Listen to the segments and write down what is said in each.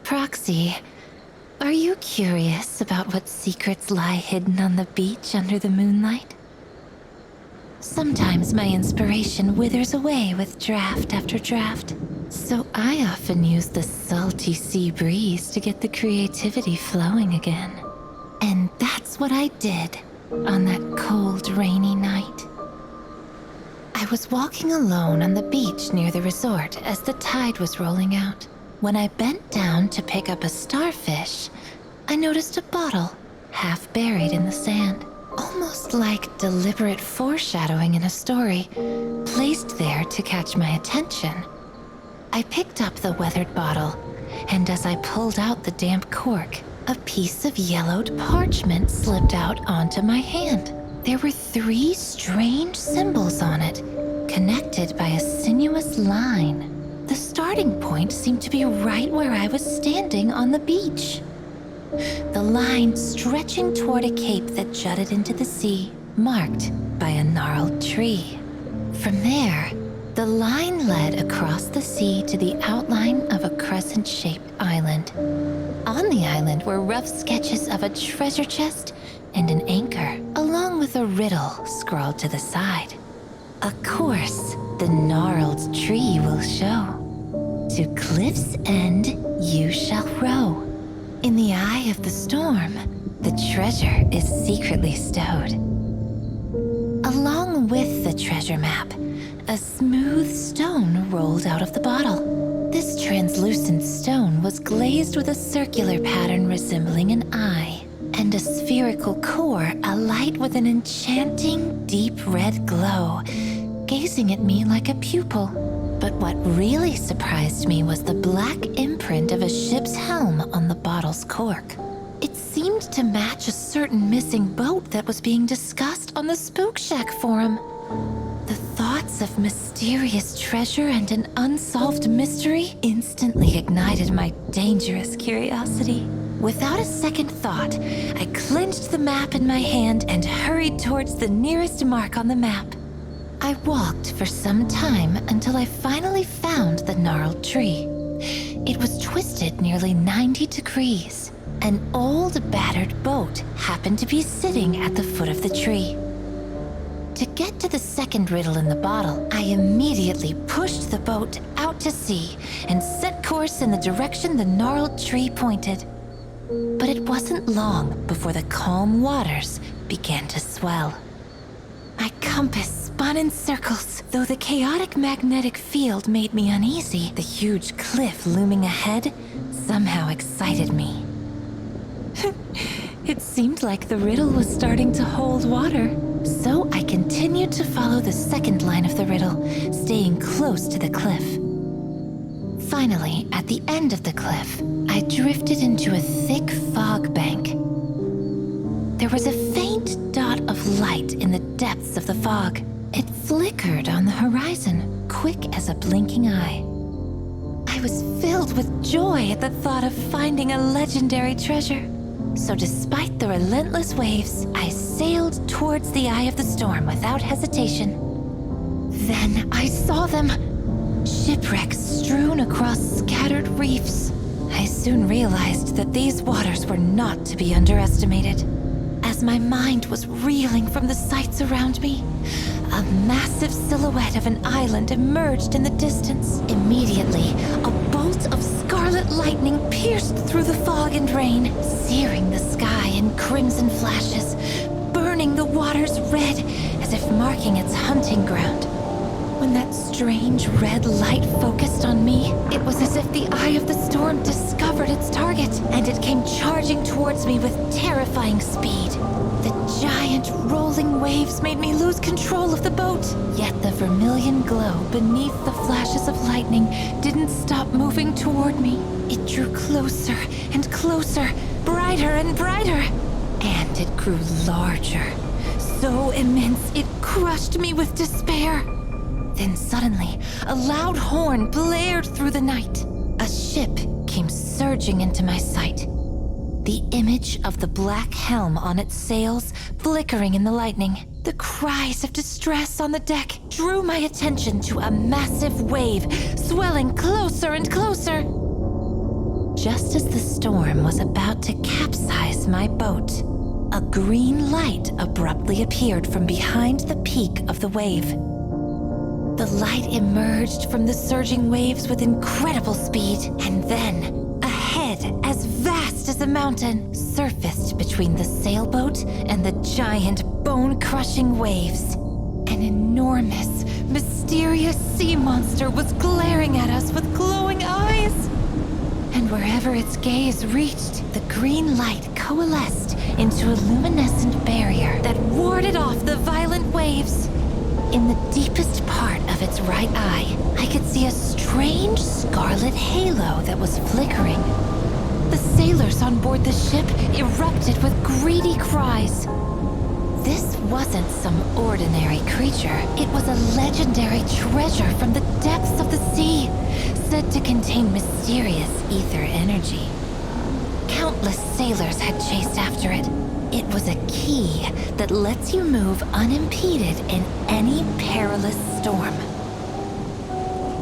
proxy, are you curious about what secrets lie hidden on the beach under the moonlight? Sometimes my inspiration withers away with draft after draft, so I often use the salty sea breeze to get the creativity flowing again. And that's what I did on that cold, rainy night. I was walking alone on the beach near the resort as the tide was rolling out. When I bent down to pick up a starfish, I noticed a bottle half buried in the sand. Almost like deliberate foreshadowing in a story, placed there to catch my attention. I picked up the weathered bottle, and as I pulled out the damp cork, a piece of yellowed parchment slipped out onto my hand. There were 3 strange symbols on it, connected by a sinuous line. The starting point seemed to be right where I was standing on the beach. The line stretching toward a cape that jutted into the sea, marked by a gnarled tree. From there, the line led across the sea to the outline of a crescent-shaped island. On the island were rough sketches of a treasure chest and an anchor, along with a riddle scrawled to the side. A course the gnarled tree will show. To cliff's end you shall row. In the eye of the storm, the treasure is secretly stowed. Along with the treasure map, a smooth stone rolled out of the bottle. This translucent stone was glazed with a circular pattern resembling an eye, and a spherical core alight with an enchanting deep red glow, gazing at me like a pupil. But what really surprised me was the black imprint of a ship's helm on the bottle's cork. It seemed to match a certain missing boat that was being discussed on the Spook Shack forum. The thoughts of mysterious treasure and an unsolved mystery instantly ignited my dangerous curiosity. Without a second thought, I clenched the map in my hand and hurried towards the nearest mark on the map. I walked for some time until I finally found the gnarled tree. It was twisted nearly 90 degrees. An old, battered boat happened to be sitting at the foot of the tree. To get to the second riddle in the bottle, I immediately pushed the boat out to sea and set course in the direction the gnarled tree pointed. But it wasn't long before the calm waters began to swell. My compass spun in circles. Though the chaotic magnetic field made me uneasy, the huge cliff looming ahead somehow excited me. It seemed like the riddle was starting to hold water. So I continued to follow the second line of the riddle, staying close to the cliff. Finally, at the end of the cliff, I drifted into a thick fog bank. There was a faint dot of light in the depths of the fog. It flickered on the horizon, quick as a blinking eye. I was filled with joy at the thought of finding a legendary treasure. So despite the relentless waves, I sailed towards the eye of the storm without hesitation. Then I saw them. Shipwrecks strewn across scattered reefs. I soon realized that these waters were not to be underestimated. As my mind was reeling from the sights around me, a massive silhouette of an island emerged in the distance. Immediately, a bolt of scarlet lightning pierced through the fog and rain, searing the sky in crimson flashes, burning the waters red as if marking its hunting ground. When that strange red light focused on me, it was as if the eye of the storm discovered its target, and it came charging towards me with terrifying speed. The giant rolling waves made me lose control of the boat. Yet the vermilion glow beneath the flashes of lightning didn't stop moving toward me. It drew closer and closer, brighter and brighter. And it grew larger, so immense it crushed me with despair. Then suddenly, a loud horn blared through the night. A ship came surging into my sight. The image of the black helm on its sails flickering in the lightning. The cries of distress on the deck drew my attention to a massive wave swelling closer and closer. just as the storm was about to capsize my boat, a green light abruptly appeared from behind the peak of the wave. The light emerged from the surging waves with incredible speed, and then a head as vast as a mountain surfaced between the sailboat and the giant bone-crushing waves. An enormous, mysterious sea monster was glaring at us with glowing eyes. And wherever its gaze reached, the green light coalesced into a luminescent barrier that warded off the violent waves. In the deepest part of its right eye, I could see a strange scarlet halo that was flickering. The sailors on board the ship erupted with greedy cries. This wasn't some ordinary creature. It was a legendary treasure from the depths of the sea, said to contain mysterious ether energy. Countless sailors had chased after it. It was a key that lets you move unimpeded in any perilous storm.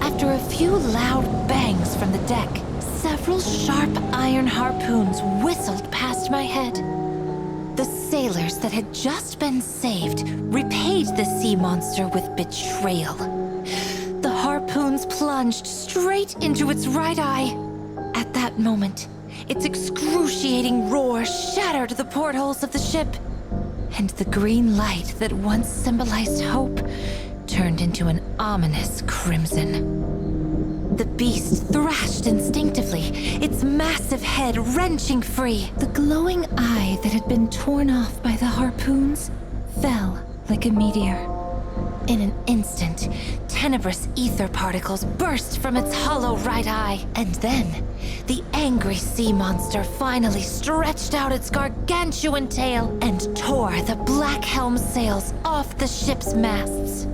After a few loud bangs from the deck, several sharp iron harpoons whistled past my head. The sailors that had just been saved repaid the sea monster with betrayal. The harpoons plunged straight into its right eye. At that moment, its excruciating roar shattered the portholes of the ship, and the green light that once symbolized hope turned into an ominous crimson. The beast thrashed instinctively, its massive head wrenching free. The glowing eye that had been torn off by the harpoons fell like a meteor. In an instant, tenebrous ether particles burst from its hollow right eye, and then the angry sea monster finally stretched out its gargantuan tail and tore the black helm sails off the ship's masts.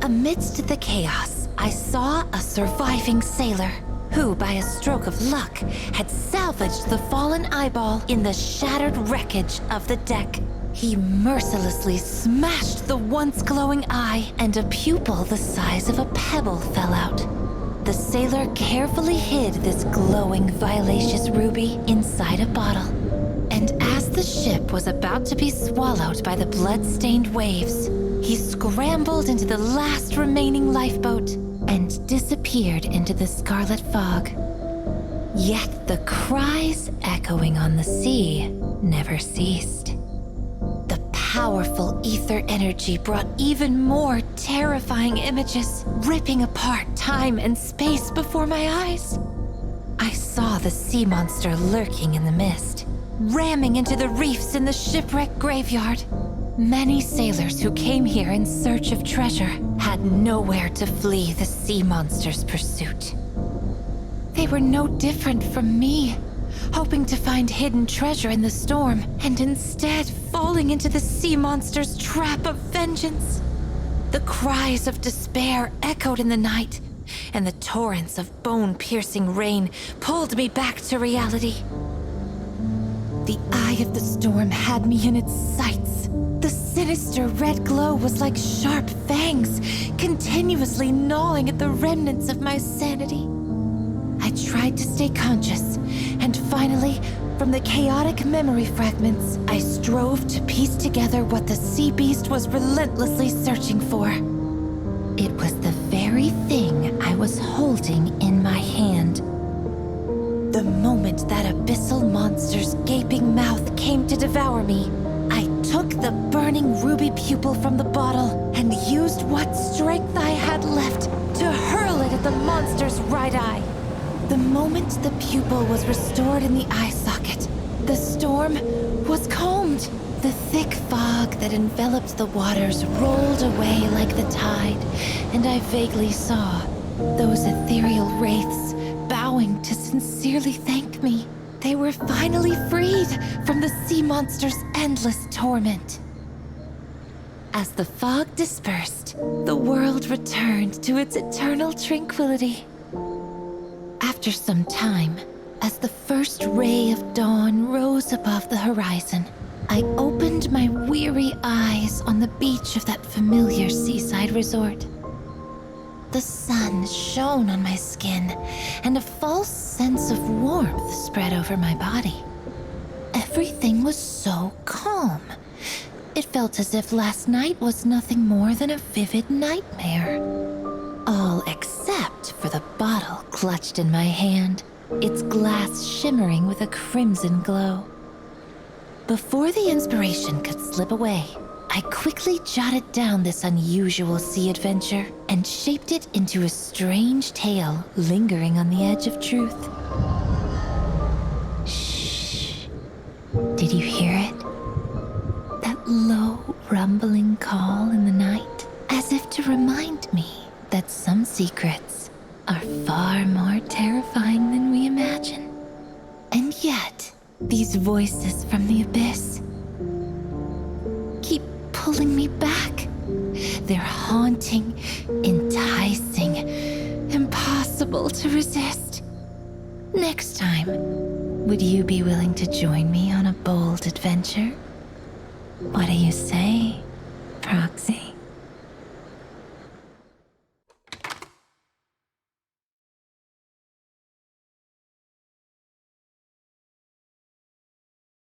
Amidst the chaos, I saw a surviving sailor who, by a stroke of luck, had salvaged the fallen eyeball in the shattered wreckage of the deck. He mercilessly smashed the once glowing eye, and a pupil the size of a pebble fell out. The sailor carefully hid this glowing, violacious ruby inside a bottle. And as the ship was about to be swallowed by the blood-stained waves, he scrambled into the last remaining lifeboat and disappeared into the scarlet fog. Yet the cries echoing on the sea never ceased. The powerful ether energy brought even more terrifying images, ripping apart time and space before my eyes. I saw the sea monster lurking in the mist, ramming into the reefs in the shipwreck graveyard. Many sailors who came here in search of treasure had nowhere to flee the sea monster's pursuit. They were no different from me, hoping to find hidden treasure in the storm, and instead falling into the sea monster's trap of vengeance. The cries of despair echoed in the night, and the torrents of bone-piercing rain pulled me back to reality. The eye of the storm had me in its sights. The sinister red glow was like sharp fangs, continuously gnawing at the remnants of my sanity. I tried to stay conscious, and finally, from the chaotic memory fragments, I strove to piece together what the sea beast was relentlessly searching for. It was the very thing I was holding in my hand. The moment that abyssal monster's gaping mouth came to devour me, I took the burning ruby pupil from the bottle and used what strength I had left to hurl it at the monster's right eye. The moment the pupil was restored in the eye socket, the storm was calmed. The thick fog that enveloped the waters rolled away like the tide, and I vaguely saw those ethereal wraiths bowing to sincerely thank me. They were finally freed from the sea monster's endless torment. As the fog dispersed, the world returned to its eternal tranquility. After some time, as the first ray of dawn rose above the horizon, I opened my weary eyes on the beach of that familiar seaside resort. The sun shone on my skin, and a false sense of warmth spread over my body. Everything was so calm. It felt as if last night was nothing more than a vivid nightmare. All except for the bottle clutched in my hand, its glass shimmering with a crimson glow. Before the inspiration could slip away, I quickly jotted down this unusual sea adventure and shaped it into a strange tale lingering on the edge of truth. Shh. Did you hear it? That low, rumbling call in the night, as if to remind me that some secrets are far more terrifying than we imagine. And yet, these voices from the abyss keep pulling me back. They're haunting, enticing, impossible to resist. Next time, would you be willing to join me on a bold adventure? What do you say, Proxy?